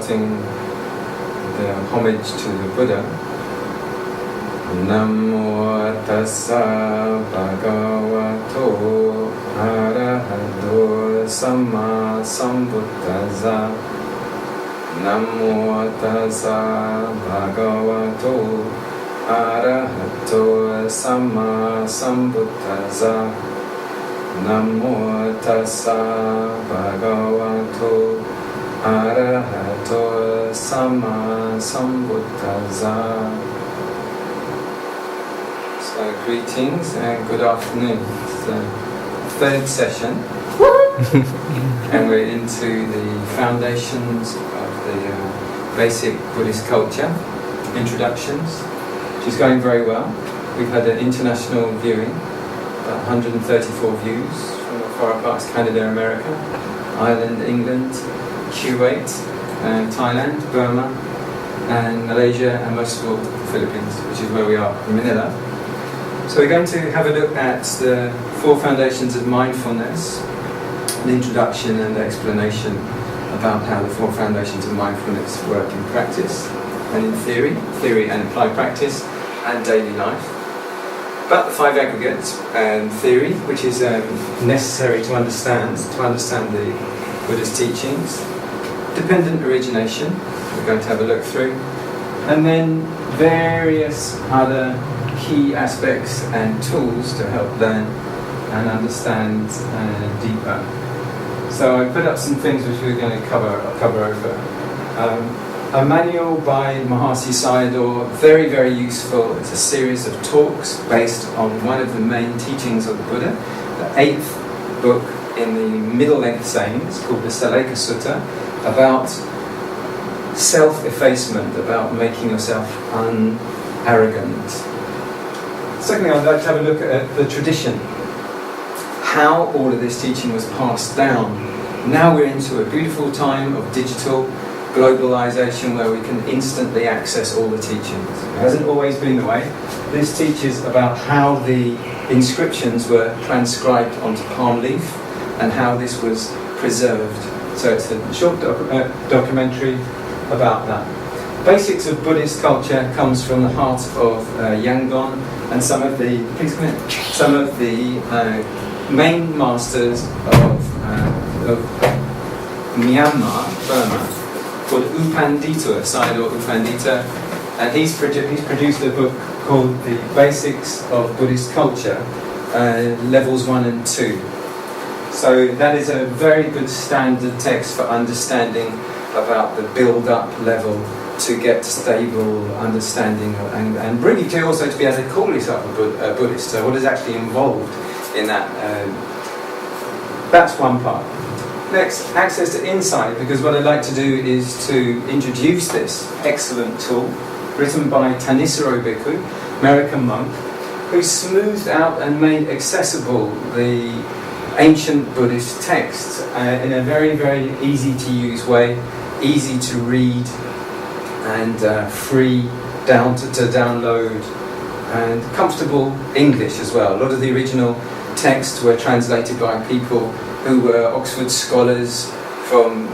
starting the homage to the Buddha. Namo tassa bhagavato arahato samma sambuddhassa. Namo tassa bhagavato arahato samma sambuddhassa. Namo tassa bhagavato arahato samma sambuddhassa. So greetings and good afternoon. It's the third session and we're into the foundations of the basic Buddhist culture, introductions, which is going very well. We've had an international viewing, about 134 views from far parts, Canada, America, Ireland, England, Kuwait, Thailand, Burma, and Malaysia, and most of all the Philippines, which is where we are in Manila. So we're going to have a look at the Four Foundations of Mindfulness, an introduction and explanation about how the Four Foundations of Mindfulness work in practice and in theory and applied practice and daily life. About the Five Aggregates and theory, which is necessary to understand the Buddhist teachings. Dependent origination, we're going to have a look through. And then various other key aspects and tools to help learn and understand deeper. So I put up some things which we're going to cover over. A manual by Mahasi Sayadaw, very, very useful. It's a series of talks based on one of the main teachings of the Buddha, the 8th book in the middle-length sayings called the Saleka Sutta, about self-effacement, about making yourself unarrogant. Secondly, I'd like to have a look at the tradition, how all of this teaching was passed down. Now we're into a beautiful time of digital globalization where we can instantly access all the teachings. It hasn't always been the way. This teaches about how the inscriptions were transcribed onto palm leaf and how this was preserved. So it's a short documentary about that. Basics of Buddhist culture comes from the heart of Yangon and some of the main masters of Myanmar, Burma, called Upandita, Sayadaw Upandita, and he's produced a book called The Basics of Buddhist Culture, levels 1 and 2. So that is a very good standard text for understanding about the build-up level to get stable understanding and really to also to be able to call yourself a Buddhist. So what is actually involved in that? That's one part. Next, access to insight, because what I'd like to do is to introduce this excellent tool written by Thanissaro Bhikkhu, American monk, who smoothed out and made accessible the ancient Buddhist texts in a very, very easy to use way, easy to read and free to download, and comfortable English as well. A lot of the original texts were translated by people who were Oxford scholars from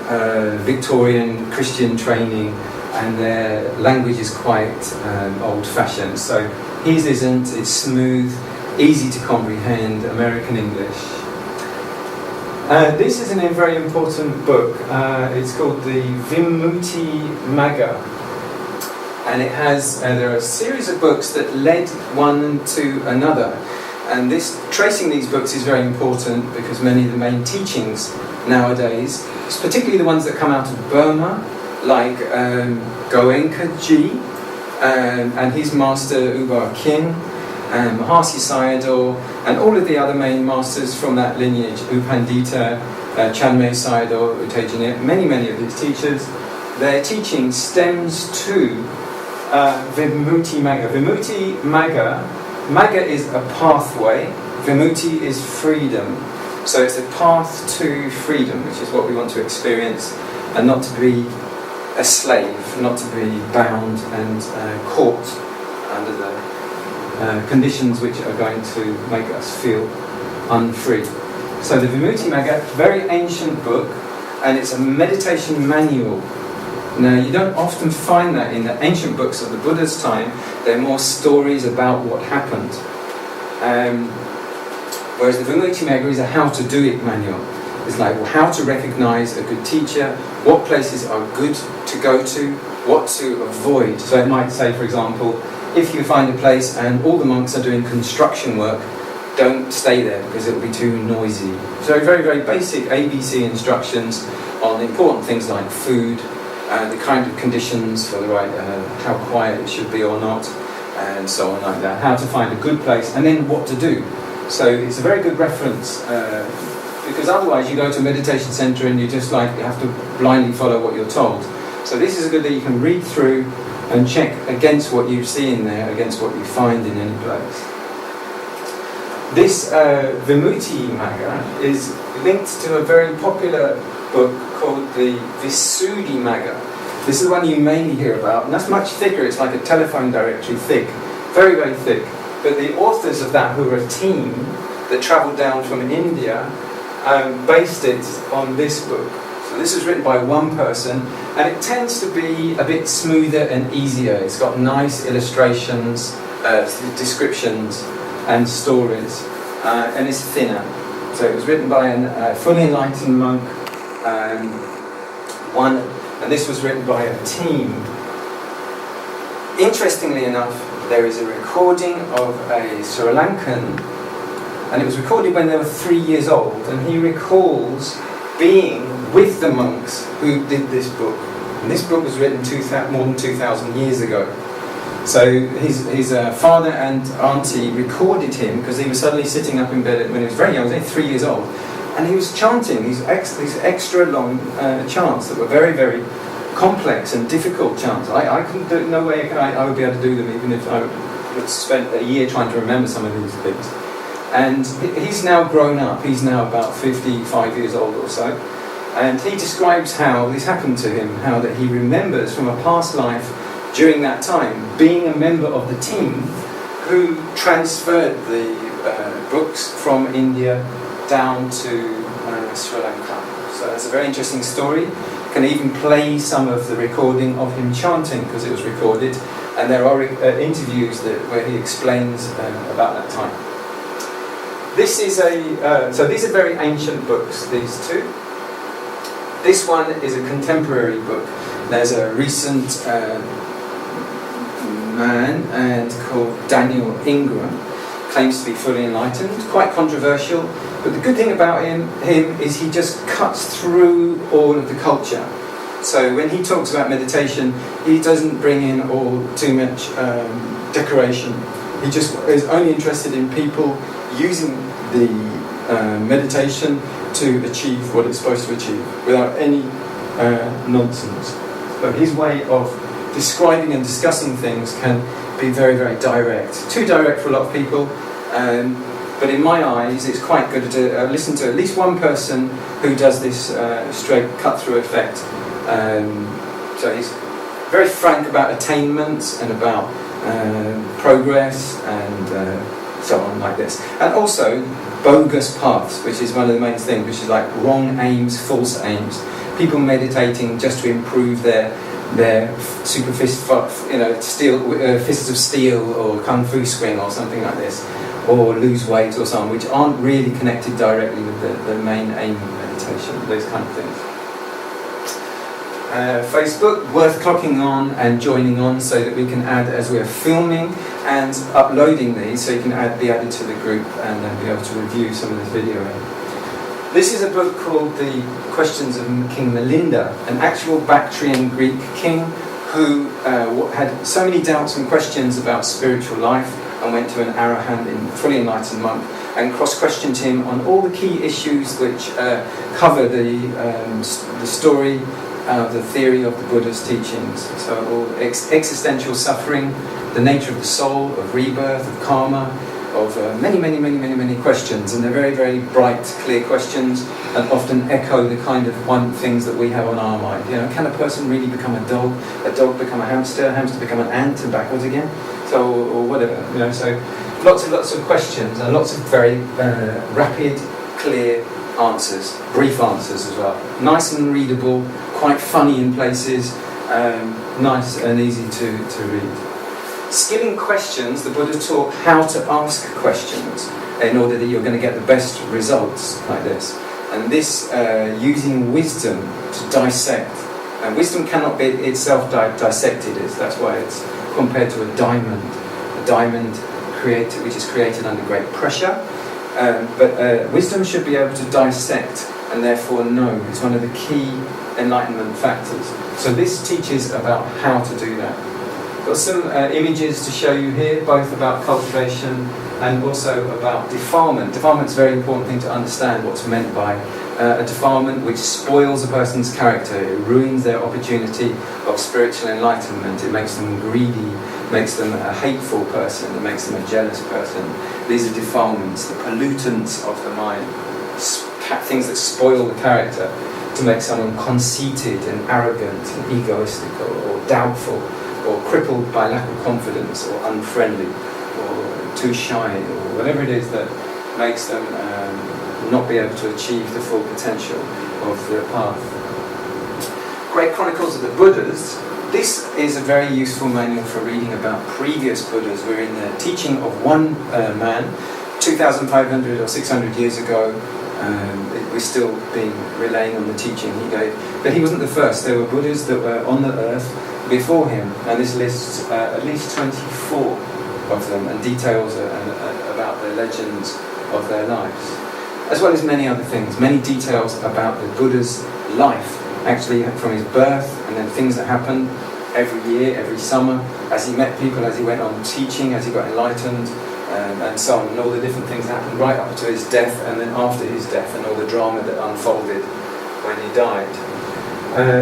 Victorian Christian training, and their language is quite old-fashioned. So his isn't, it's smooth, easy to comprehend, American English. This is a very important book. It's called the Visuddhimagga, and it has there are a series of books that led one to another. And tracing these books is very important because many of the main teachings nowadays, particularly the ones that come out of Burma, like Goenka-ji and his master Ubar Khin, and Mahasi Sayadaw, and all of the other main masters from that lineage, Upandita, Chanmay Sayadaw, Utejaniya, many of these teachers, their teaching stems to Vimutti-magga. Vimutti-magga, Magga is a pathway, Vimutti is freedom. So it's a path to freedom, which is what we want to experience, and not to be a slave, not to be bound and caught under the conditions which are going to make us feel unfree. So the Vimutti-magga, very ancient book, and it's a meditation manual Now, you don't often find that in the ancient books of the Buddha's time. They're more stories about what happened. Whereas the Visuddhimagga is a how-to-do-it manual. It's like how to recognize a good teacher, what places are good to go to, what to avoid. So it might say, for example, if you find a place and all the monks are doing construction work, don't stay there because it will be too noisy. So very, very basic ABC instructions on important things like food, the kind of conditions for the right, how quiet it should be or not, and so on like that. How to find a good place, and then what to do. So it's a very good reference, because otherwise you go to a meditation center and you just like you have to blindly follow what you're told. So this is good that you can read through and check against what you see in there, against what you find in any place. This Visuddhimagga is linked to a very popular book called the Visuddhimagga. This is the one you mainly hear about, and that's much thicker. It's like a telephone directory thick, very, very thick. But the authors of that, who were a team that travelled down from India, based it on this book. So this is written by one person, and it tends to be a bit smoother and easier. It's got nice illustrations, descriptions, and stories, and it's thinner. So it was written by a fully enlightened monk, and this was written by a team. Interestingly enough, there is a recording of a Sri Lankan, and it was recorded when they were 3 years old, and he recalls being with the monks who did this book. And this book was written more than 2,000 years ago. So his father and auntie recorded him because he was suddenly sitting up in bed when he was very young, he was only 3 years old, and he was chanting these extra long chants that were very, very complex and difficult chants. I couldn't do it, no way I would be able to do them, even if I would spend a year trying to remember some of these things. And he's now grown up, he's now about 55 years old or so, and he describes how this happened to him, how that he remembers from a past life during that time being a member of the team who transferred the books from India down to Sri Lanka. So that's a very interesting story. Can even play some of the recording of him chanting because it was recorded, and there are interviews where he explains about that time. This is so these are very ancient books, these two. This one is a contemporary book. There's a recent man called Daniel Ingram, claims to be fully enlightened, quite controversial, but the good thing about him is he just cuts through all of the culture. So when he talks about meditation, he doesn't bring in too much decoration. He just is only interested in people using the meditation to achieve what it's supposed to achieve without any nonsense. So his way of describing and discussing things can be very, very direct. Too direct for a lot of people, but in my eyes it's quite good to listen to at least one person who does this straight cut-through effect. So he's very frank about attainments and about progress and so on like this. And also bogus paths, which is one of the main things, which is like wrong aims, false aims. People meditating just to improve their super fists of steel or kung fu swing or something like this, or lose weight or something, which aren't really connected directly with the main aim of meditation, those kind of things. Facebook, worth clocking on and joining on so that we can add as we're filming and uploading these, so you can be added to the group and then be able to review some of this video. This is a book called The Questions of King Milinda, an actual Bactrian Greek king who had so many doubts and questions about spiritual life and went to an arahant, fully enlightened monk, and cross-questioned him on all the key issues which cover the story, the theory of the Buddha's teachings. So all existential suffering, the nature of the soul, of rebirth, of karma, of many questions, and they're very, very bright, clear questions, and often echo the kind of things that we have on our mind. You know, can a person really become a dog become a hamster become an ant and backwards again? So, or whatever. You know, so lots of questions and lots of very rapid, clear answers, brief answers as well. Nice and readable, quite funny in places, nice and easy to read. Skilling questions, the Buddha taught how to ask questions in order that you're going to get the best results like this. And this using wisdom to dissect. And wisdom cannot be itself dissected. That's why it's compared to a diamond. A diamond which is created under great pressure. But wisdom should be able to dissect and therefore know. It's one of the key enlightenment factors. So this teaches about how to do that. Got some images to show you here, both about cultivation and also about defilement. Defilement is a very important thing to understand what's meant by a defilement which spoils a person's character. It ruins their opportunity of spiritual enlightenment. It makes them greedy, makes them a hateful person, it makes them a jealous person. These are defilements, the pollutants of the mind, things that spoil the character to make someone conceited and arrogant and egoistical or doubtful or crippled by lack of confidence or unfriendly or too shy or whatever it is that makes them not be able to achieve the full potential of their path. Great Chronicles of the Buddhas. This is a very useful manual for reading about previous Buddhas. We're in the teaching of one man, 2,500 or 600 years ago. We're still relaying on the teaching he gave. But he wasn't the first. There were Buddhas that were on the earth before him. And this lists at least 24 of them and details about the legends of their lives. As well as many other things. Many details about the Buddha's life. Actually from his birth and then things that happened every year, every summer, as he met people, as he went on teaching, as he got enlightened, and so on, and all the different things that happened right up to his death and then after his death and all the drama that unfolded when he died.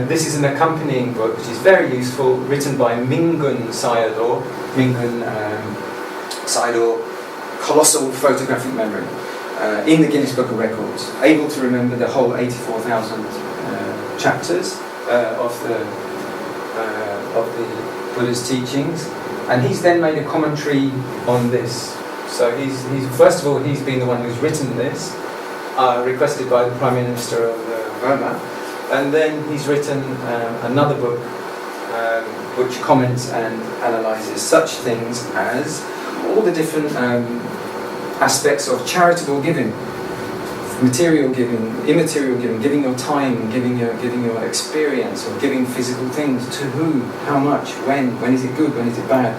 This is an accompanying book which is very useful, written by Mingun Sayadaw. Mingun Sayadaw, colossal photographic memory, in the Guinness Book of Records, able to remember the whole 84,000 chapters of the Buddha's teachings, and he's then made a commentary on this. So he's first of all he's been the one who's written this, requested by the Prime Minister of Burma, and then he's written another book which comments and analyses such things as all the different aspects of charitable giving. Material giving, immaterial giving, giving your time, giving your experience, or giving physical things to who, how much, when is it good, when is it bad,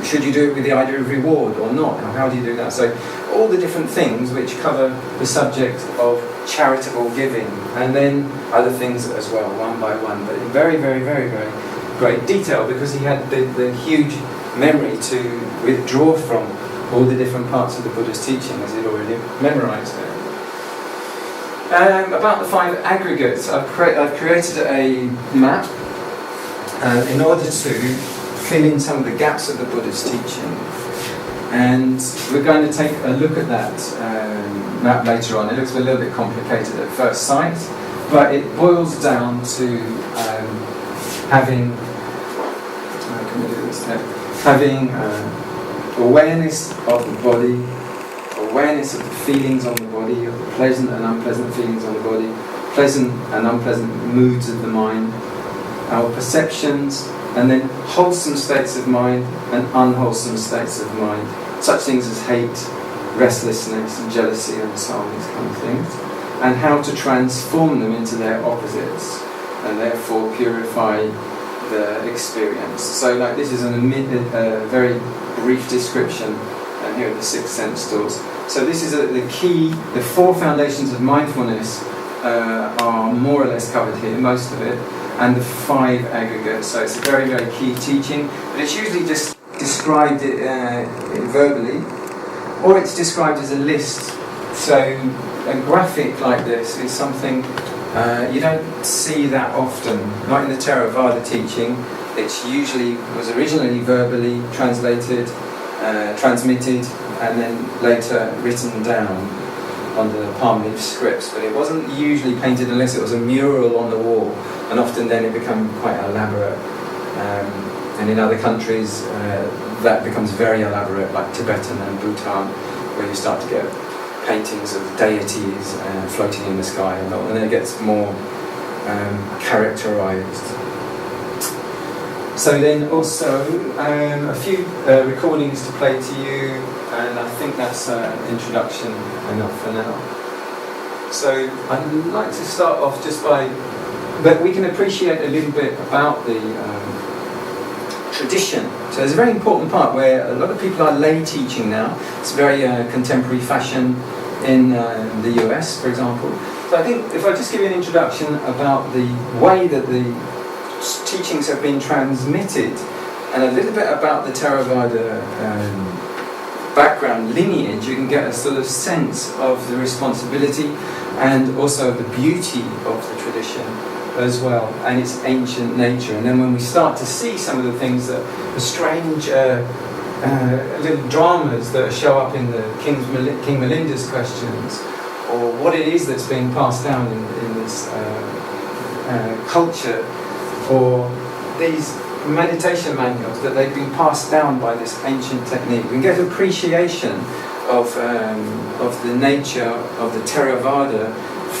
should you do it with the idea of reward or not, and how do you do that? So all the different things which cover the subject of charitable giving, and then other things as well, one by one, but in very, very, very, very great detail, because he had the huge memory to withdraw from all the different parts of the Buddha's teaching as he'd already memorized it. About the five aggregates, I've created a map in order to fill in some of the gaps of the Buddha's teaching. And we're going to take a look at that map later on. It looks a little bit complicated at first sight, but it boils down to having awareness of the body, awareness of the feelings on the body, of the pleasant and unpleasant feelings on the body, pleasant and unpleasant moods of the mind, our perceptions, and then wholesome states of mind and unwholesome states of mind, such things as hate, restlessness, and jealousy, and so on, these kind of things, and how to transform them into their opposites, and therefore purify the experience. So like this is a very brief description, and here are the 6 sense stores. So this is the key, the 4 foundations of mindfulness are more or less covered here, most of it, and the 5 aggregates. So it's a very, very key teaching, but it's usually just described verbally, or it's described as a list. So a graphic like this is something you don't see that often, not in the Theravada teaching. It was originally verbally translated, transmitted, and then later written down on the palm leaf scripts, but it wasn't usually painted unless it was a mural on the wall, and often then it became quite elaborate. And in other countries that becomes very elaborate, like Tibetan and Bhutan, where you start to get paintings of deities floating in the sky, and then it gets more characterized. So then also a few recordings to play to you, and I think that's an introduction enough for now. So I'd like to start off just by, but we can appreciate a little bit about the tradition. So there's a very important part where a lot of people are lay teaching now. It's very contemporary fashion in the US, for example. So I think if I just give you an introduction about the way that the teachings have been transmitted, and a little bit about the Theravada background lineage, you can get a sort of sense of the responsibility and also the beauty of the tradition as well, and its ancient nature. And then when we start to see some of the things that the strange little dramas that show up in the King Milinda's Questions, or what it is that's being passed down in this culture, or these meditation manuals that they've been passed down by this ancient technique. We can get appreciation of the nature of the Theravada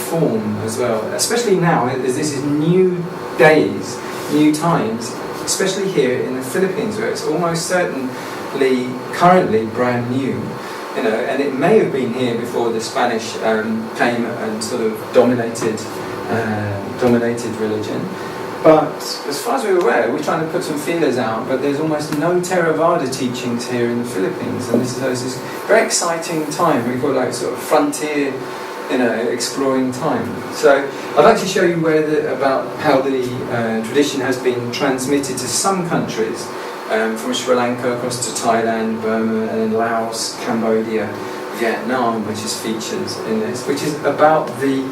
form as well, especially now as this is new days, new times, especially here in the Philippines, where it's almost certainly currently brand new, you know, and it may have been here before the Spanish came and sort of dominated religion. But as far as we're aware, we're trying to put some feelers out, but there's almost no Theravada teachings here in the Philippines, and this is this very exciting time. We call it like sort of frontier, you know, exploring time. So I'd like to show you about how the tradition has been transmitted to some countries, from Sri Lanka across to Thailand, Burma, and then Laos, Cambodia, Vietnam, which is featured in this, which is about the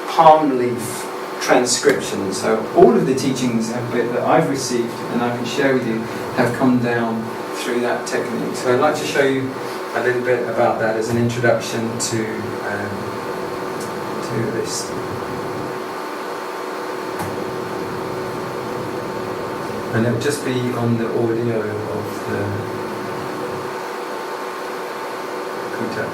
palm leaf transcription. So all of the teachings that I've received and I can share with you have come down through that technique. So I'd like to show you a little bit about that as an introduction to this. And it'll just be on the audio of the Rakkhita.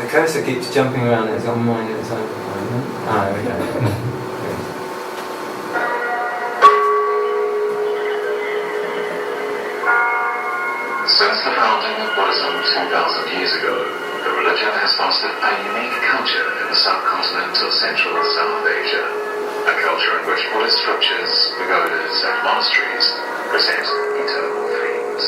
The cursor keeps jumping around and it's on mine at its own time. Ah, there we go. Since the founding of Buddhism 2,000 years ago, the religion has fostered a unique culture in the subcontinent of Central and South Asia, a culture in which Buddhist scriptures, pagodas and monasteries present eternal themes.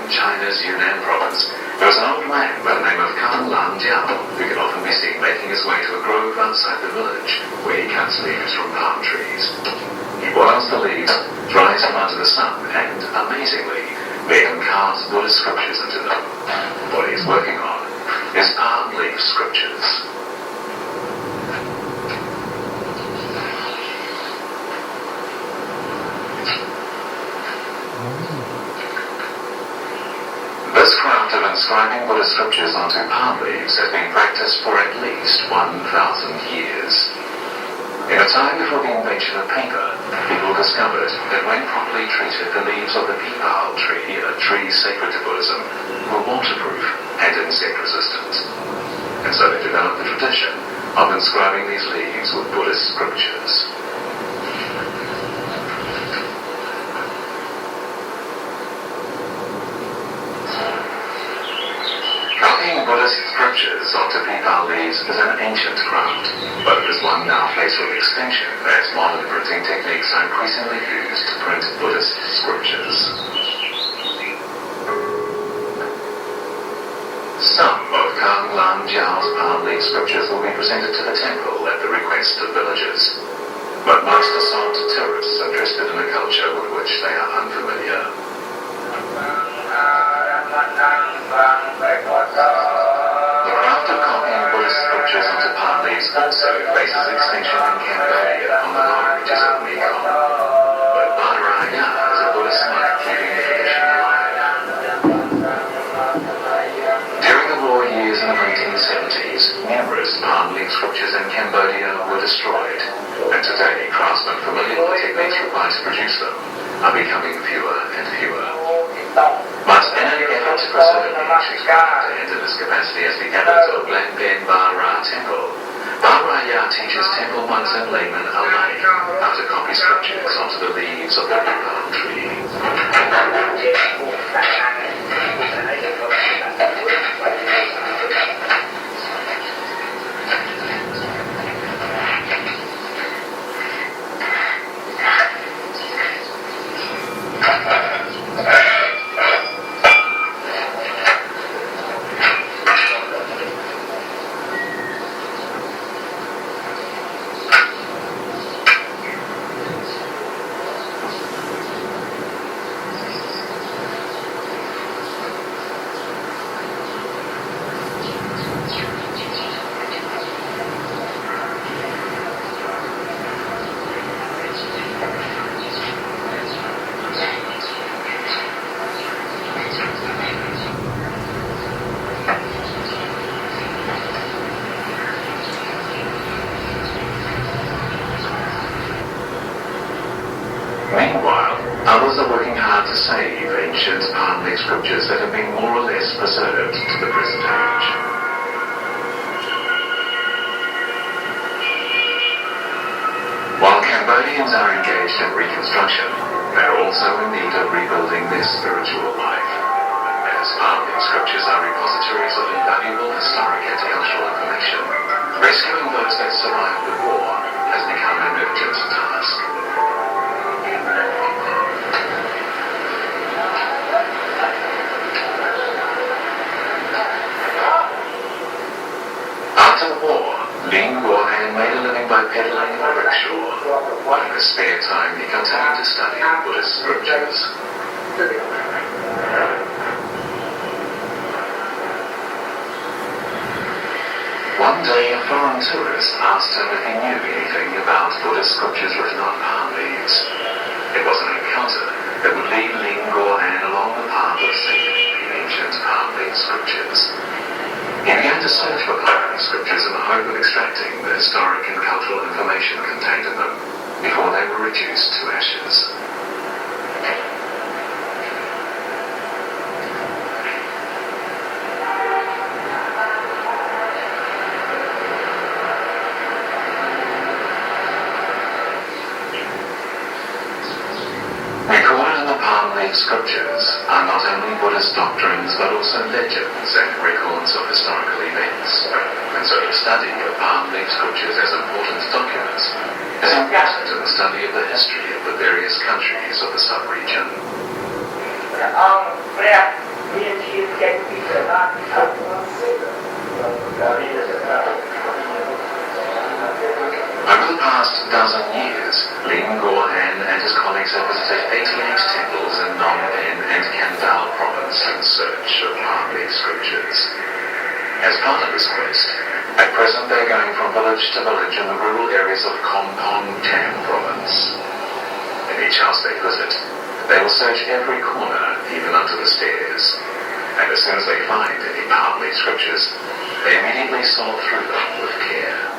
In China's Yunnan province, there was an old man by the name of who can often be seen making his way to a grove outside the village, where he cuts leaves from palm trees. He boils the leaves, dries them under the sun, and, amazingly, then carves Buddhist scriptures into them. What he is working on is palm leaf scriptures. This craft of inscribing Buddhist scriptures onto palm leaves has been practiced for at least 1,000 years. In a time before the invention of paper, people discovered that when properly treated, the leaves of the peepal tree, a tree sacred to Buddhism, were waterproof and insect resistant. And so they developed the tradition of inscribing these leaves with Buddhist scriptures. Buddhist scriptures onto peepal leaves is an ancient craft, but it is one now faced with extinction as modern printing techniques are increasingly used to print Buddhist scriptures. Some of Kang Lan Jiao's palm leaf scriptures will be presented to the temple at the request of villagers, but most are sold to tourists interested in a culture with which they are unfamiliar. The craft of copying Buddhist scriptures onto palm leaves also faces extinction in Cambodia on the lower reaches of Mekong. But leaf scriptures in Cambodia were destroyed, and today craftsmen familiar with the techniques required to produce them are becoming fewer and fewer. But in an effort to preserve lineage, Rakkhita entered his capacity as the abbot of Langben Bara Temple. Baraya teaches temple monks and laymen alike how to copy scriptures onto the leaves of the palm tree. Meanwhile, others are working hard to save ancient palm leaf scriptures that have been more or less preserved to the present age. While Cambodians are engaged in reconstruction, they're also in need of rebuilding their spiritual life, as palm leaf scriptures are repositories of invaluable historic and cultural information. Rescuing those that survived the war has become an urgent task. After the war, Ling Guohan made a living by peddling a rickshaw. While in his spare time, he continued to study Buddhist scriptures. One day, a foreign tourist asked him if he knew anything about Buddhist scriptures written on palm leaves. It was an encounter that would lead Ling Guohan along the path of sacred the ancient palm leaf scriptures. He began to search for palm leaf scriptures in the hope of extracting the historic and cultural information contained in them before they were reduced to ashes. Recorded in the palm leaf scriptures are not only Buddhist doctrines but also legends and records of historical events. And so the study of palm leaf scriptures as important documents is important in the study of the history of the various countries of the sub-region. Over the past dozen years, Ling Guohan and his colleagues have visited 88 temples in Phnom Penh and Kandal province in search of palm leaf scriptures. As part of this quest, at present they're going from village to village in the rural areas of Kompong Tam province. In each house they visit, they will search every corner, even under the stairs. And as soon as they find any palm leaf scriptures, they immediately sort through them with care.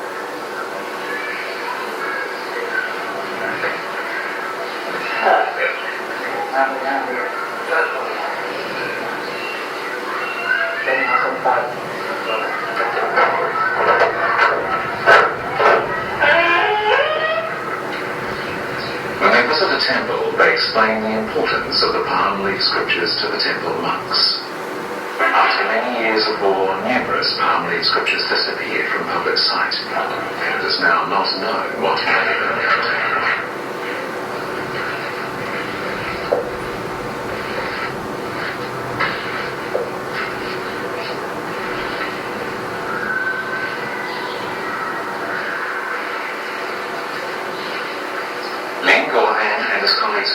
When they visit a temple, they explain the importance of the palm leaf scriptures to the temple monks. After many years of war, numerous palm leaf scriptures disappeared from public sight, and it is now not known what many of them contain.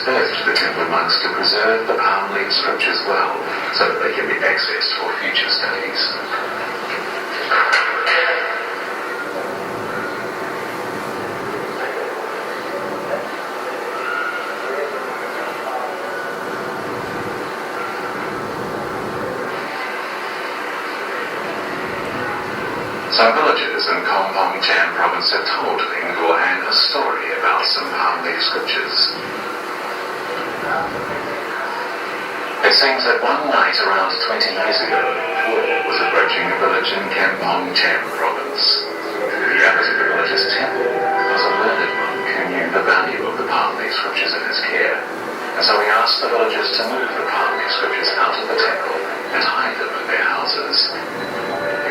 Urged the temple monks to preserve the palm leaf scriptures well, so that they can be accessed for future studies. Some villagers in Kampong Cham province have told Ling Guohan a story about some palm leaf scriptures. It seems that one night around 20 years ago, war was approaching a village in Kampong Cham province. The abbot of the village's temple was a learned monk who knew the value of the palm leaf scriptures in his care, and so he asked the villagers to move the palm leaf scriptures out of the temple and hide them in their houses.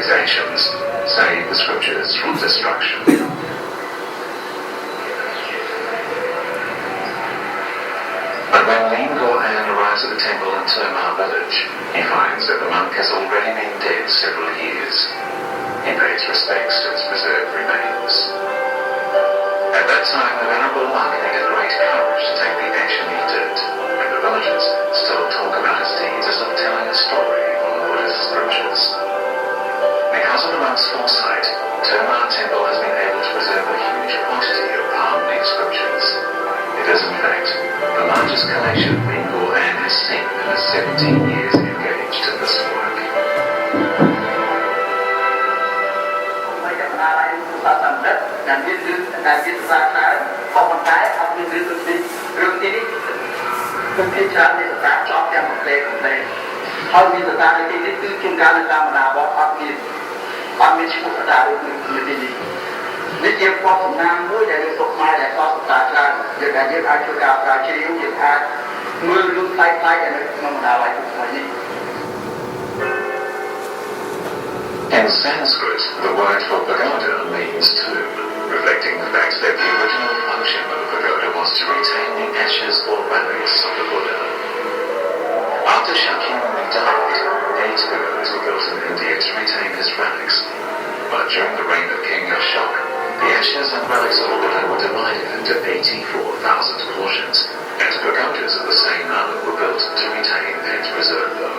His actions saved the scriptures from destruction. But when Ling Guohan arrives at the temple in Terma village, he finds that the monk has already been dead several years. He pays respects to its preserved remains. At that time, the venerable monk needed great courage to take the action he did, and the villagers still talk about his deeds as if telling a story from the Buddhist scriptures. Because of the monk's foresight, Terma Temple has been able to preserve a huge quantity of palm leaf scriptures. It is, in fact, the largest collection Ling Guohan has seen in his 17 years engaged in this work. In Sanskrit, the word for pagoda means tomb, reflecting the fact that the original function of a pagoda was to retain the ashes or relics of the Buddha. After Shakyamuni died, 8 pagodas were built in India to retain his relics. But during the reign of King Ashoka, the ashes and relics of the Buddha were divided into 84,000 portions, and pagodas of the same number were built to retain and preserve them.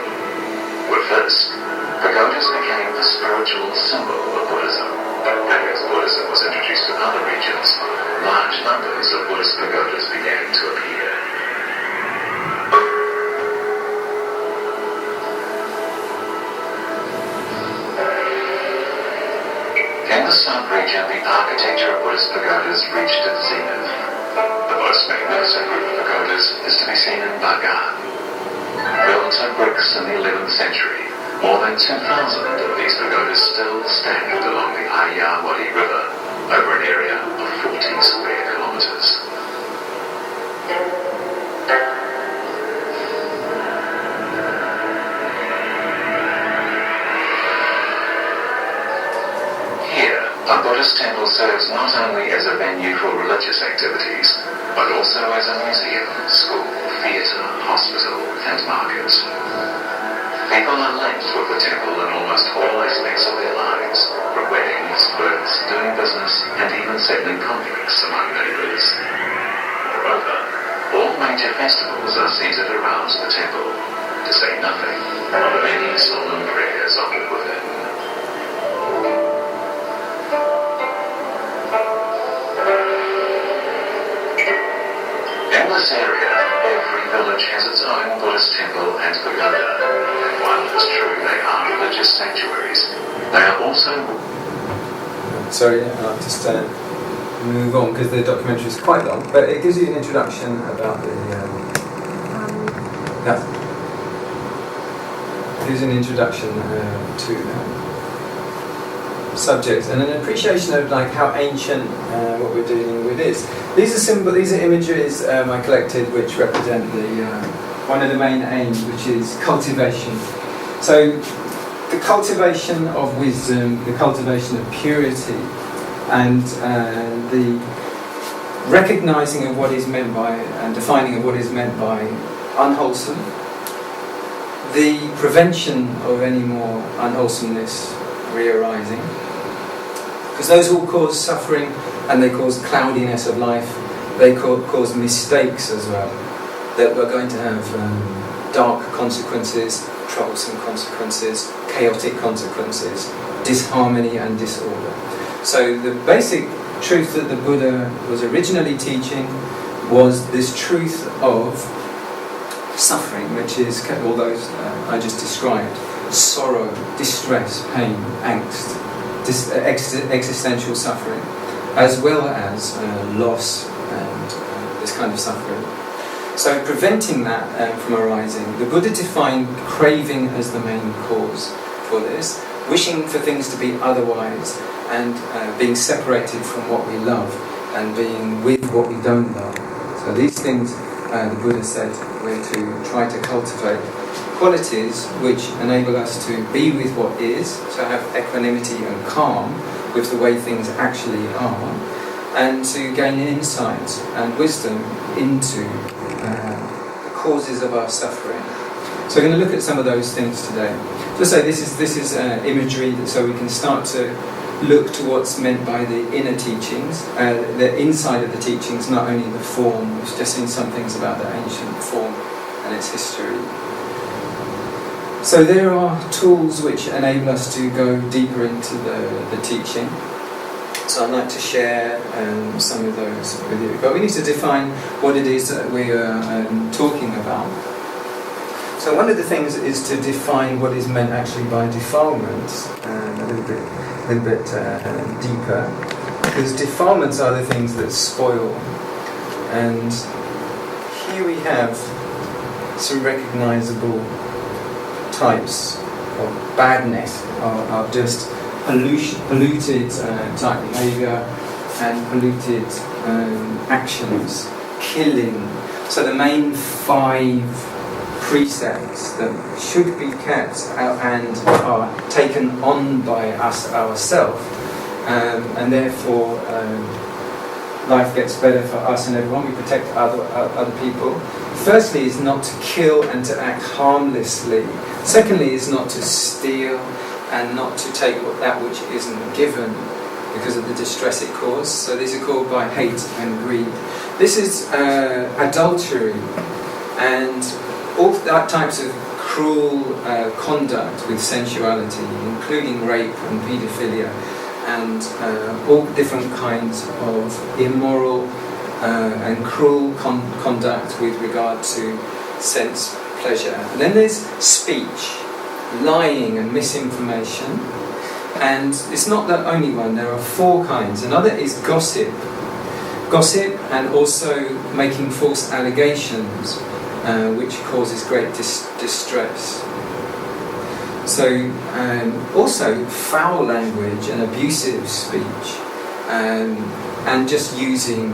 With this, pagodas became a spiritual symbol of Buddhism, and as Buddhism was introduced to other regions, large numbers of Buddhist pagodas began to appear. In the sub-region, the architecture of Buddhist pagodas reached its zenith. The most magnificent group of pagodas is to be seen in Magga. Built of bricks in the 11th century, more than 2,000 of these pagodas still stand along the Ayeyarwady River, over an area of 40 square kilometers. A Buddhist temple serves not only as a venue for religious activities, but also as a museum, school, theatre, hospital, and market. People are linked with the temple in almost all aspects of their lives, from weddings, births, doing business, and even settling conflicts among neighbours. Moreover, all major festivals are centred around the temple, to say nothing of the many solemn prayers offered within. In this area, every village has its own Buddhist temple and pagoda, and while it is true they are religious sanctuaries, they are also... Sorry, I'll just move on because the documentary is quite long, but it gives you an introduction about the... Here's an introduction to subjects and an appreciation of like how ancient what we're dealing with is. These are images I collected which represent the one of the main aims, which is cultivation. So the cultivation of wisdom, the cultivation of purity, and the recognizing of what is meant by and defining of what is meant by unwholesome, the prevention of any more unwholesomeness re-arising, because those all cause suffering and they cause cloudiness of life, they cause mistakes as well, that we're going to have dark consequences, troublesome consequences, chaotic consequences, disharmony and disorder. So the basic truth that the Buddha was originally teaching was this truth of suffering, which is all those I just described: sorrow, distress, pain, angst, existential suffering, as well as loss and this kind of suffering. So preventing that from arising, the Buddha defined craving as the main cause for this, wishing for things to be otherwise, and being separated from what we love, and being with what we don't love. So these things, the Buddha said, we're to try to cultivate qualities which enable us to be with what is, so have equanimity and calm with the way things actually are, and to gain insight and wisdom into the causes of our suffering. So we're going to look at some of those things today. Just say this is imagery, so we can start to look to what's meant by the inner teachings, the inside of the teachings, not only the form. We've just seen some things about the ancient form and its history. So there are tools which enable us to go deeper into the teaching. So I'd like to share some of those with you. But we need to define what it is that we are talking about. So one of the things is to define what is meant actually by defilements, a little bit deeper. Because defilements are the things that spoil. And here we have some recognizable types of badness, of just polluted type behaviour and polluted actions, killing. So the main 5 precepts that should be kept and are taken on by us ourselves, and therefore life gets better for us and everyone. We protect other people. Firstly is not to kill and to act harmlessly. Secondly is not to steal and not to take that which isn't given because of the distress it causes. So these are called by hate and greed. This is adultery and all types of cruel conduct with sensuality, including rape and paedophilia, and all different kinds of immoral and cruel conduct with regard to sense pleasure. And then there's speech, lying and misinformation, and it's not the only one. There are 4 kinds. Another is gossip and also making false allegations, which causes great distress. So also foul language and abusive speech, and just using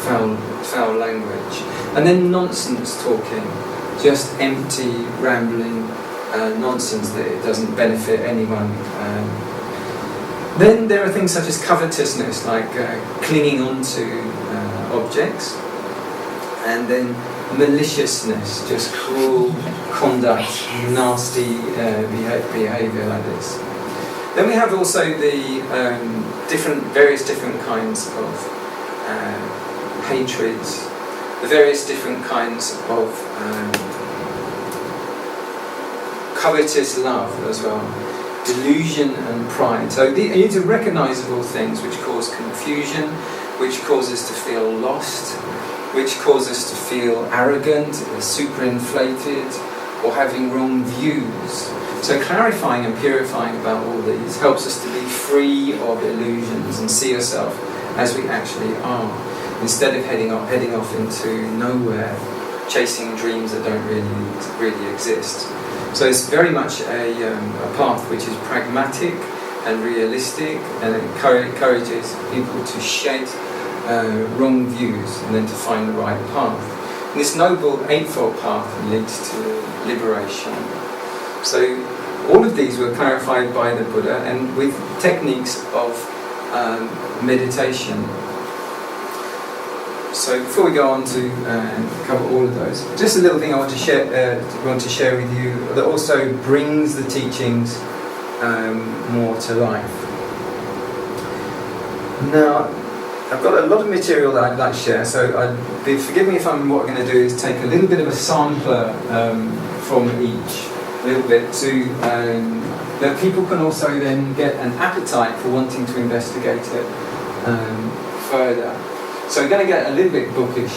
foul language, and then nonsense talking, just empty rambling nonsense that it doesn't benefit anyone. Then there are things such as covetousness, like clinging on to objects, and then maliciousness, just cruel conduct, nasty behaviour like this. Then we have also the various different kinds of hatreds, the various different kinds of covetous love as well, delusion and pride. So these are recognisable things which cause confusion, which cause us to feel lost, which cause us to feel arrogant, superinflated, or having wrong views. So clarifying and purifying about all these helps us to be free of illusions and see ourselves as we actually are, instead of heading off into nowhere, chasing dreams that don't really exist. So it's very much a path which is pragmatic and realistic, and encourages people to shed wrong views and then to find the right path. And this noble eightfold path leads to liberation. So all of these were clarified by the Buddha, and with techniques of meditation. So before we go on to cover all of those, just a little thing I want to share with you that also brings the teachings more to life. Now, I've got a lot of material that I'd like to share, so forgive me if what I'm going to do is take a little bit of a sampler from each, a little bit, to that people can also then get an appetite for wanting to investigate it further. So we're going to get a little bit bookish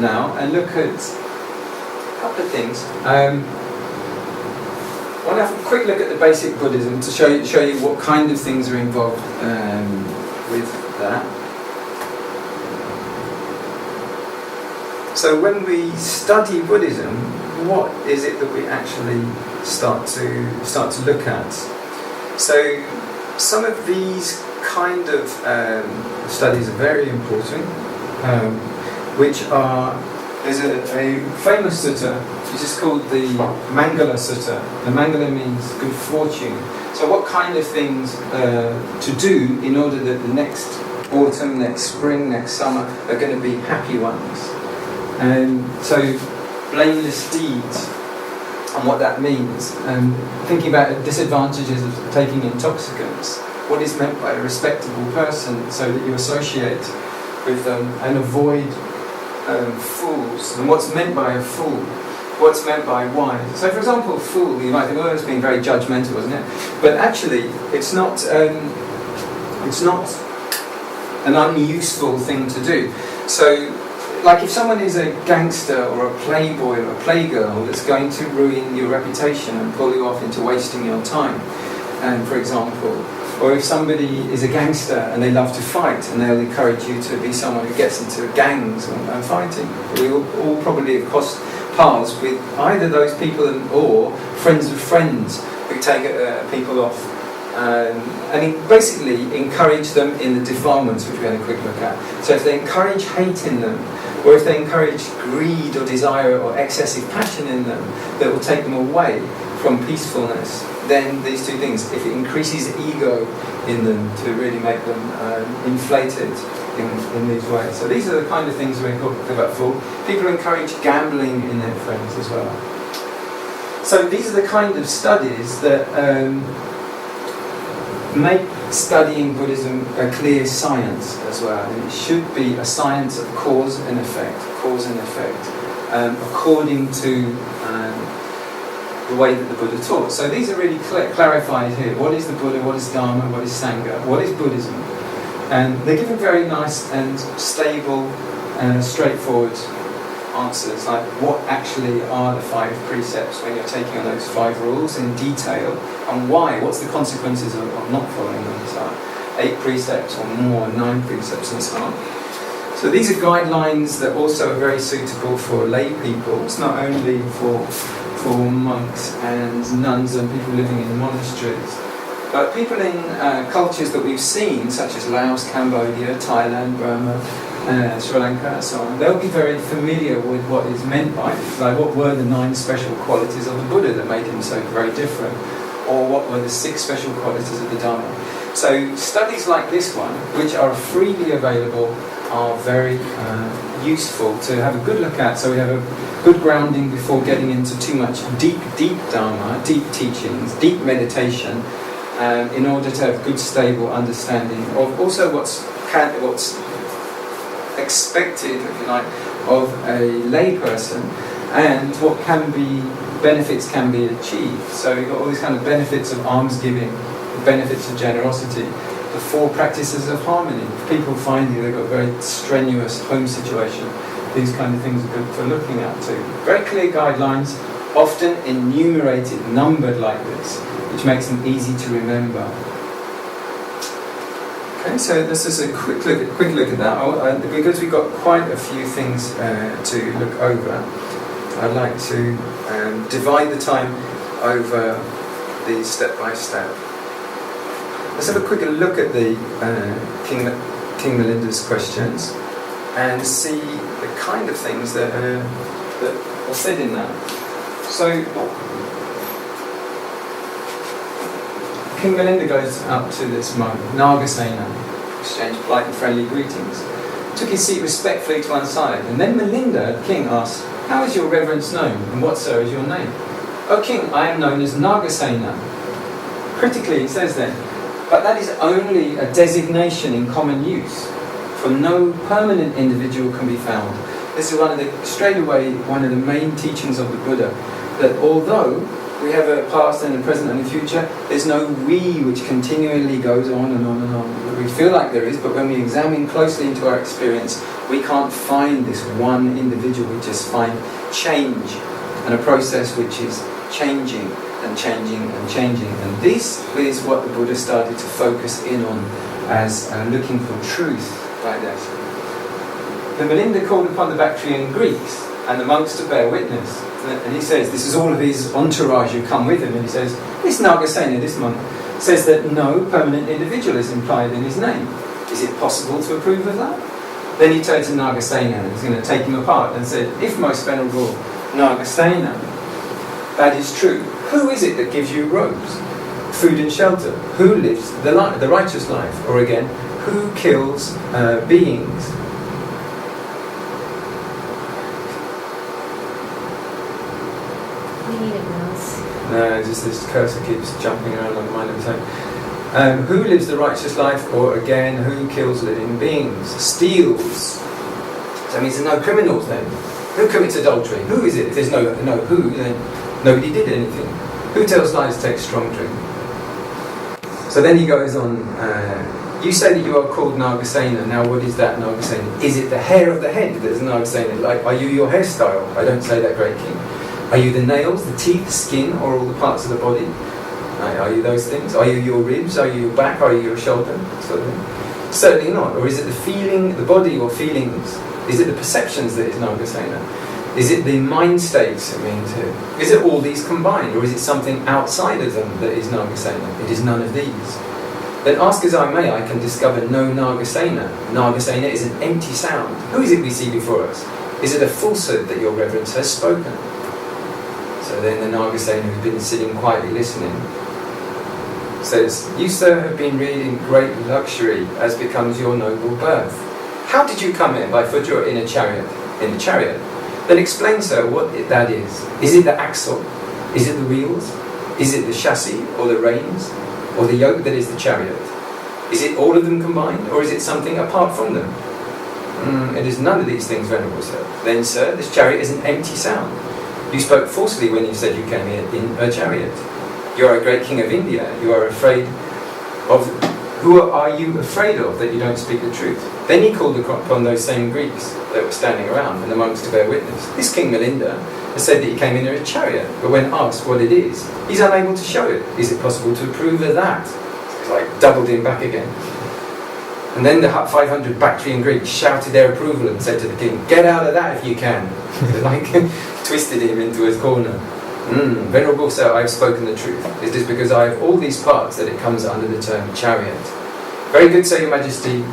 now and look at a couple of things. I want to have a quick look at the basic Buddhism to show you what kind of things are involved with that. So when we study Buddhism, what is it that we actually start to look at? So some of these kind of studies are very important, which are, there's a famous sutta which is called the Mangala Sutta. The Mangala means good fortune. So what kind of things to do in order that the next autumn, next spring, next summer are going to be happy ones. So blameless deeds and what that means. Thinking about the disadvantages of taking intoxicants. What is meant by a respectable person so that you associate with them and avoid fools. And what's meant by a fool? What's meant by wise? So for example, fool, you might think, oh, it's being very judgmental, isn't it? But actually, it's not an unuseful thing to do. So, like if someone is a gangster or a playboy or a playgirl that's going to ruin your reputation and pull you off into wasting your time, for example, or if somebody is a gangster and they love to fight and they'll encourage you to be someone who gets into gangs and fighting, we all probably have crossed paths with either those people or friends of friends who take people off and basically encourage them in the defilements, which we had a quick look at. So if they encourage hate in them, or if they encourage greed or desire or excessive passion in them that will take them away from peacefulness, then these two things, if it increases ego in them to really make them inflated in these ways. So these are the kind of things we're talking about for. People encourage gambling in their friends as well. So these are the kind of studies that make studying Buddhism a clear science as well. And it should be a science of cause and effect, according to the way that the Buddha taught. So these are really clarified here. What is the Buddha? What is Dharma? What is Sangha? What is Buddhism? And they're given very nice and stable, straightforward answers, like what actually are the 5 precepts when you're taking on those 5 rules in detail, and why, what's the consequences of not following them, so 8 precepts or more, 9 precepts and so on. So these are guidelines that also are very suitable for lay people. It's not only for monks and nuns and people living in monasteries, but people in cultures that we've seen, such as Laos, Cambodia, Thailand, Burma, Sri Lanka and so on, they'll be very familiar with what is meant by it. Like what were the 9 special qualities of the Buddha that made him so very different? Or what were the 6 special qualities of the Dhamma? So studies like this one, which are freely available, are very useful to have a good look at, so we have a good grounding before getting into too much deep Dharma, deep teachings, deep meditation, in order to have good stable understanding of also what's expected, if you like, of a lay person, and what benefits can be achieved. So you've got all these kind of benefits of alms giving, the benefits of generosity, the 4 practices of harmony. If people find they've got a very strenuous home situation, these kind of things are good for looking at too. Very clear guidelines, often enumerated, numbered like this, which makes them easy to remember. Okay, so this is a quick look at that. Because we've got quite a few things to look over, I'd like to divide the time over the step by step. Let's have a quick look at the King Milinda's questions and see the kind of things that are said in that. So King Milinda goes up to this monk, Nagasena, exchanged polite and friendly greetings, took his seat respectfully to one side, and then Milinda, King, asked, "How is your reverence known, and what, sir, is your name?" "O King, I am known as Nagasena." Critically, it says then, "But that is only a designation in common use, for no permanent individual can be found." This is straight away one of the main teachings of the Buddha, that although we have a past and a present and a future, there's no we which continually goes on and on and on. We feel like there is, but when we examine closely into our experience, we can't find this one individual. We just find change and a process which is changing and changing and changing. And this is what the Buddha started to focus in on as looking for truth like that. The Milinda called upon the Bactrian Greeks and the monks to bear witness. And he says, this is all of his entourage who come with him, and he says, this Nagasena, this monk, says that no permanent individual is implied in his name. Is it possible to approve of that? Then he turned to Nagasena and he's going to take him apart and said, if most venerable Nagasena, that is true, who is it that gives you robes, food and shelter? Who lives the righteous life? Or again, who kills beings? We need a mouse. No, just this cursor keeps jumping around like mine of its own. Who lives the righteous life? Or again, who kills living beings? Steals. So that means there's no criminals then. Who commits adultery? Who is it? If there's no who, then nobody did anything. Who tells lies, takes strong drink? So then he goes on, you say that you are called Nagasena. Now what is that Nagasena? Is it the hair of the head that is Nagasena? Like, are you your hairstyle? I don't say that, great king. Are you the nails, the teeth, skin, or all the parts of the body? Are you those things? Are you your ribs? Are you your back? Are you your shoulder? Sort of thing. Certainly not. Or is it the feeling, the body or feelings? Is it the perceptions that is Nagasena? Is it the mind states it means here? Is it all these combined? Or is it something outside of them that is Nagasena? It is none of these. Then ask as I may, I can discover no Nagasena. Nagasena is an empty sound. Who is it we see before us? Is it a falsehood that your reverence has spoken? So then the Nagasena, who's been sitting quietly listening, says, you, sir, have been reared in great luxury, as becomes your noble birth. How did you come here? By foot or in a chariot? In a chariot. Then explain, sir, what that is. Is it the axle? Is it the wheels? Is it the chassis or the reins? Or the yoke that is the chariot? Is it all of them combined? Or is it something apart from them? It is none of these things, venerable sir. Then, sir, this chariot is an empty sound. You spoke falsely when you said you came here in a chariot. You are a great king of India. You are afraid of... Who are you afraid of that you don't speak the truth? Then he called upon those same Greeks that were standing around and the monks to bear witness. This King Milinda has said that he came in a chariot, but when asked what it is, he's unable to show it. Is it possible to approve of that? It's like doubled him back again. And then the 500 Bactrian Greeks shouted their approval and said to the king, get out of that if you can. So like twisted him into his corner. Venerable sir, I have spoken the truth. It is because I have all these parts that it comes under the term chariot. Very good, sir, your majesty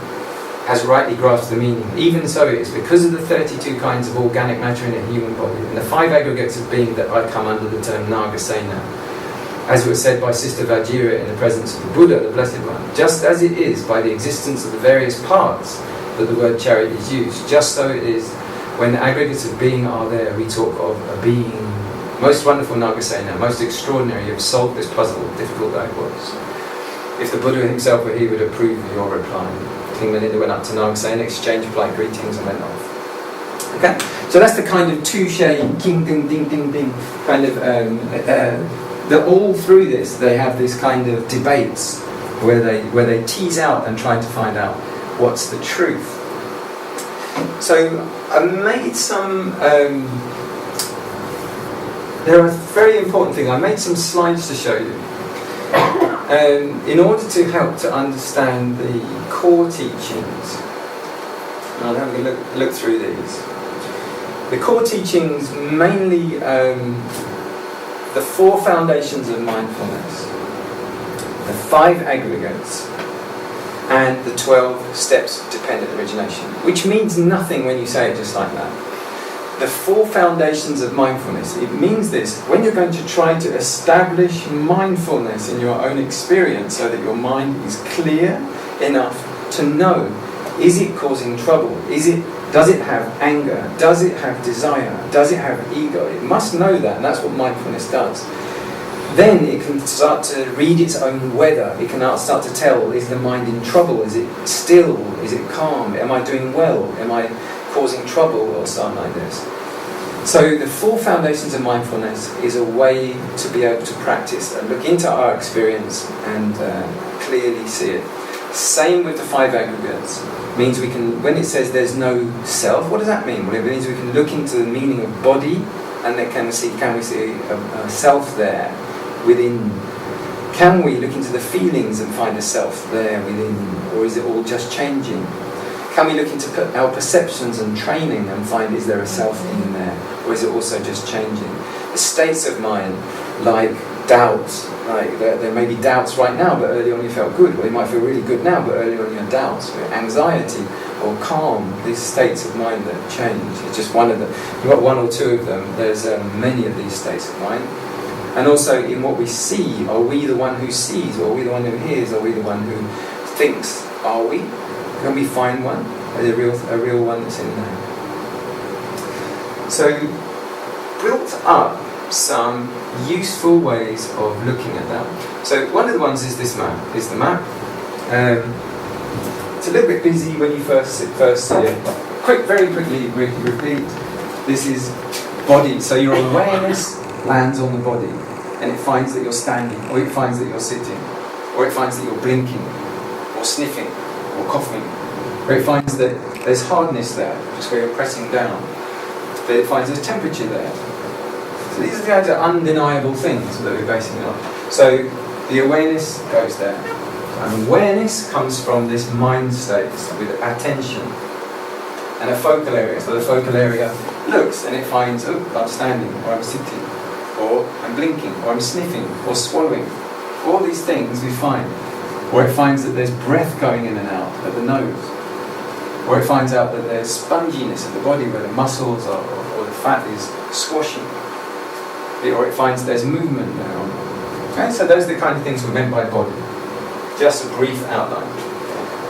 has rightly grasped the meaning. Even so, it is because of the 32 kinds of organic matter in a human body and the 5 aggregates of being that I come under the term Nagasena. As was said by Sister Vajira in the presence of the Buddha, the Blessed One, just as it is by the existence of the various parts that the word chariot is used, just so it is when the aggregates of being are there, we talk of a being. Most wonderful Nagasena, most extraordinary, you have solved this puzzle, difficult though it was. If the Buddha himself were here, would approve of your reply. King Milinda went up to Nagasena, exchanged polite greetings and went off. Okay, so that's the kind of touche, king, ding, ding, ding, ding, kind of, that all through this, they have this kind of debates where they tease out and try to find out what's the truth. So I made some... there are very important things. I made some slides to show you. In order to help to understand the core teachings, and I'll have a look through these. The core teachings mainly the Four Foundations of Mindfulness, the Five Aggregates, and the 12 Steps of Dependent Origination, which means nothing when you say it just like that. The Four Foundations of Mindfulness, it means this: when you're going to try to establish mindfulness in your own experience so that your mind is clear enough to know, is it causing trouble? Does it have anger? Does it have desire? Does it have ego? It must know that, and that's what mindfulness does. Then it can start to read its own weather. It can start to tell, is the mind in trouble? Is it still? Is it calm? Am I doing well? Am I causing trouble or something like this? So the Four Foundations of Mindfulness is a way to be able to practice and look into our experience and clearly see it. Same with the Five Aggregates. Means we can, when it says there's no self, what does that mean? Well, it means we can look into the meaning of body, and then can we see a self there? within? Can we look into the feelings and find a self there within, or is it all just changing? Can we look into our perceptions and training and find, is there a self in there, or is it also just changing? The states of mind, like doubts, like there may be doubts right now, but early on you felt good, or you might feel really good now, but early on you had doubts, or anxiety, or calm, these states of mind that change. It's just one of them. You've got one or two of them, there's many of these states of mind. And also in what we see, are we the one who sees, or are we the one who hears, or are we the one who thinks? Are we? Can we find one? A real one that's in there? So, built up some useful ways of looking at that. So one of the ones is this map, the map. It's a little bit busy when you first see it. Very quickly repeat. This is body. So your awareness lands on the body, and it finds that you're standing, or it finds that you're sitting, or it finds that you're blinking, or sniffing, or coughing, or it finds that there's hardness there, just where you're pressing down, but it finds there's temperature there. So these are the kinds of undeniable things that we're basing it on. So the awareness goes there. And awareness comes from this mind state with attention and a focal area. So the focal area looks and it finds, oh, I'm standing, or I'm sitting, or I'm blinking, or I'm sniffing, or swallowing. All these things we find. Or it finds that there's breath going in and out at the nose. Or it finds out that there's sponginess of the body where the muscles or the fat is squashing. Or it finds there's movement now. Okay, so those are the kind of things we meant by body. Just a brief outline.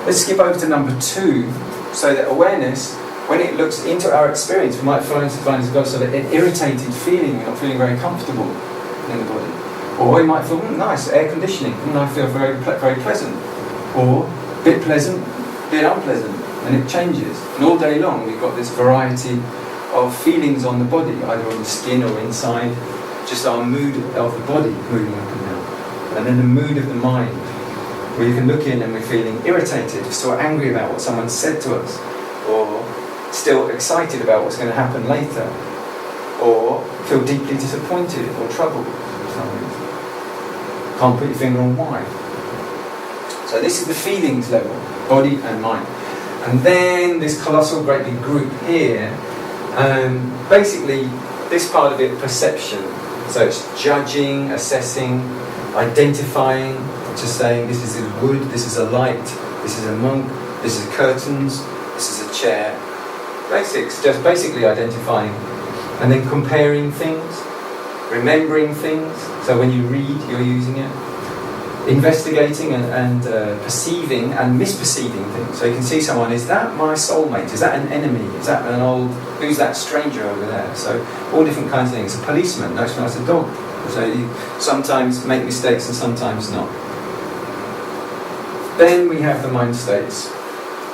Let's skip over to number 2. So that awareness, when it looks into our experience, we might find it's got sort of an irritated feeling, we're not feeling very comfortable in the body. Or we might feel, nice, air conditioning, I feel very pleasant. Or a bit pleasant, a bit unpleasant, and it changes. And all day long we've got this variety of feelings on the body, either on the skin or inside, just our mood of the body moving up and down. And then the mood of the mind, where you can look in and we're feeling irritated, still angry about what someone said to us, or still excited about what's going to happen later, or feel deeply disappointed or troubled for some reason. Can't put your finger on why. So this is the feelings level, body and mind. And then this colossal great big group here, basically this part of it, perception. So it's judging, assessing, identifying, just saying this is a wood, this is a light, this is a monk, this is curtains, this is a chair. Basics, just basically identifying. And then comparing things, remembering things. So when you read, you're using it. Investigating and perceiving and misperceiving things. So you can see someone, is that my soulmate? Is that an enemy? Is that an old, who's that stranger over there? So all different kinds of things. A policeman, no, it's a dog. So you sometimes make mistakes and sometimes not. Then we have the mind states.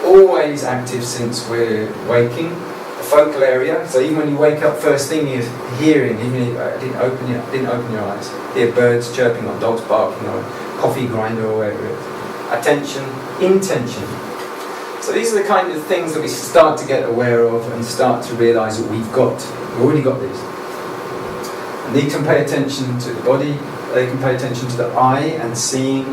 Always active since we're waking. The focal area. So even when you wake up, first thing you're hearing, even if you didn't open your eyes, hear birds chirping or dogs barking or coffee grinder or whatever it is. Attention, intention. So these are the kind of things that we start to get aware of and start to realise that we've already got these. And they can pay attention to the body, they can pay attention to the eye and seeing,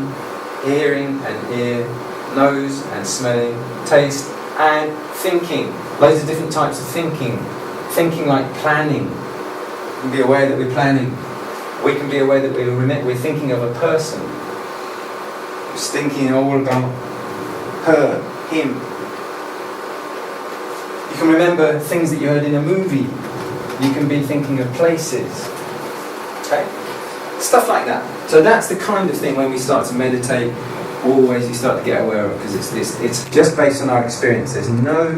hearing and ear, nose and smelling, taste and thinking. Loads of different types of thinking. Thinking like planning. We can be aware that we're planning. We can be aware that we're thinking of a person. Just thinking all about her, him. You can remember things that you heard in a movie. You can be thinking of places. Okay? Stuff like that. So that's the kind of thing when we start to meditate, always you start to get aware of, because it's just based on our experience. There's no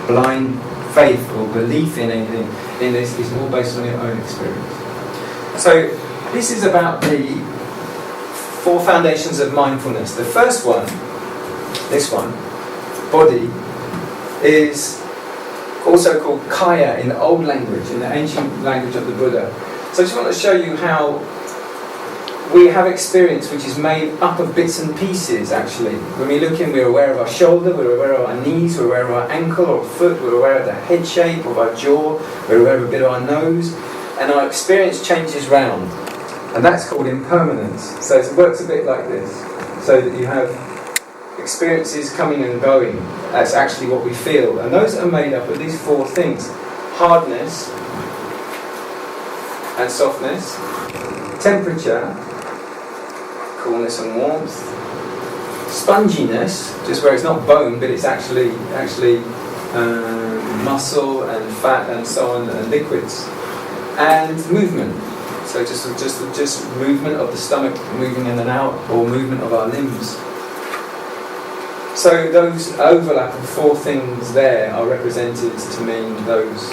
blind faith or belief in anything in this. It's all based on your own experience. So this is about the Four Foundations of Mindfulness. The first one, this one, body, is also called Kaya in the old language, in the ancient language of the Buddha. So I just want to show you how we have experience which is made up of bits and pieces, actually. When we look in, we're aware of our shoulder, we're aware of our knees, we're aware of our ankle or foot, we're aware of the head shape of our jaw, we're aware of a bit of our nose, and our experience changes round. And that's called impermanence. So it works a bit like this. So that you have experiences coming and going. That's actually what we feel. And those are made up of these 4 things. Hardness and softness. Temperature. Coolness and warmth. Sponginess, just where it's not bone, but it's actually muscle and fat and so on, and liquids. And movement. So just movement of the stomach, moving in and out, or movement of our limbs. So those overlap of 4 things there are represented to mean those.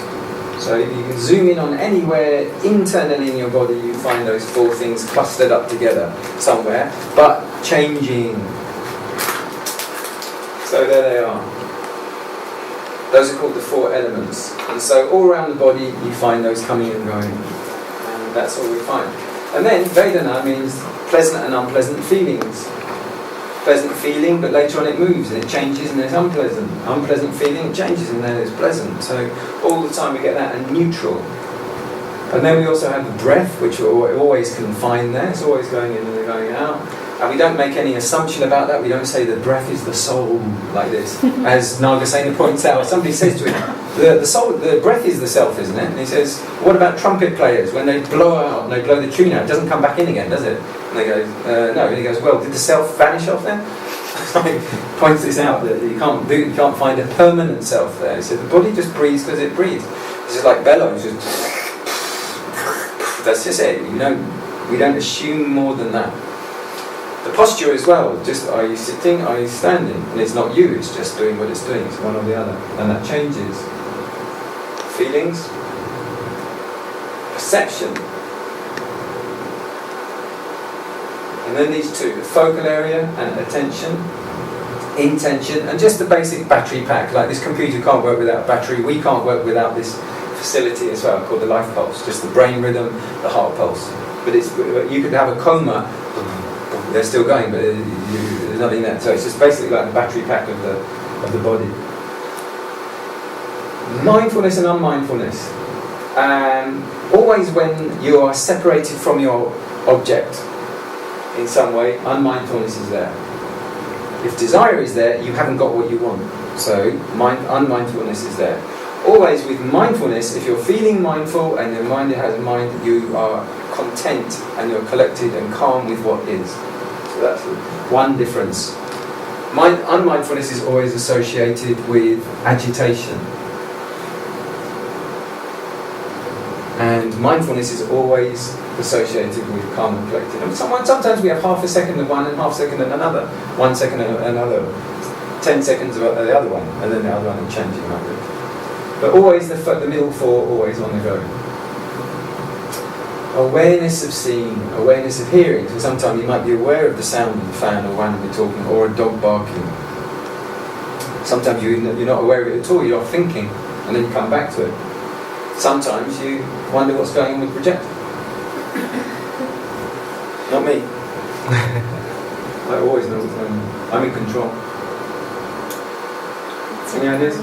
So if you can zoom in on anywhere internally in your body, you find those 4 things clustered up together somewhere, but changing. So there they are. Those are called the 4 elements. And so all around the body you find those coming and going. And that's all we find. And then Vedana means pleasant and unpleasant feelings. Pleasant feeling, but later on it moves and it changes and there's unpleasant. Unpleasant feeling, it changes and then it's pleasant. So all the time we get that, and neutral. And then we also have the breath, which we always can find there. It's always going in and going out. And we don't make any assumption about that. We don't say the breath is the soul like this. As Nagasena points out, somebody says to him, the soul, the breath is the self, isn't it? And he says, what about trumpet players? When they blow out and they blow the tune out, it doesn't come back in again, does it? And they go, no. And he goes, well, did the self vanish off then? He points this out, that you can't find a permanent self there. He said, the body just breathes because it breathes. It's just like bellows. That's just it. We don't assume more than that. The posture as well, just are you sitting, are you standing? And it's not you, it's just doing what it's doing, it's one or the other. And that changes. Feelings, perception. And then these 2, the focal area and attention, intention, and just the basic battery pack. Like this computer can't work without battery, we can't work without this facility as well, called the life pulse, just the brain rhythm, the heart pulse. But you could have a coma, they're still going, but there's nothing there. So it's just basically like the battery pack of the body. Mindfulness and unmindfulness. Always when you are separated from your object in some way, unmindfulness is there. If desire is there, you haven't got what you want. So unmindfulness is there. Always with mindfulness, if you're feeling mindful and your mind has a mind, you are content and you're collected and calm with what is. So that's one difference. Unmindfulness is always associated with agitation. And mindfulness is always associated with calm and collected. And sometimes we have half a second of one and half a second of another. 1 second of another. 10 seconds of the other one. And then the other one is changing like this. But always the middle 4, always on the go. Awareness of seeing, awareness of hearing. So sometimes you might be aware of the sound of the fan or one talking, or a dog barking. Sometimes you're not aware of it at all, you're thinking, and then you come back to it. Sometimes you wonder what's going on with the projector. Not me. I always know what's going on. I'm in control. Any ideas?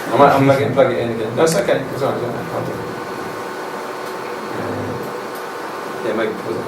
I'm going to plug it in again. No, it's okay. It's alright. I'll do it. Yeah, maybe pause it.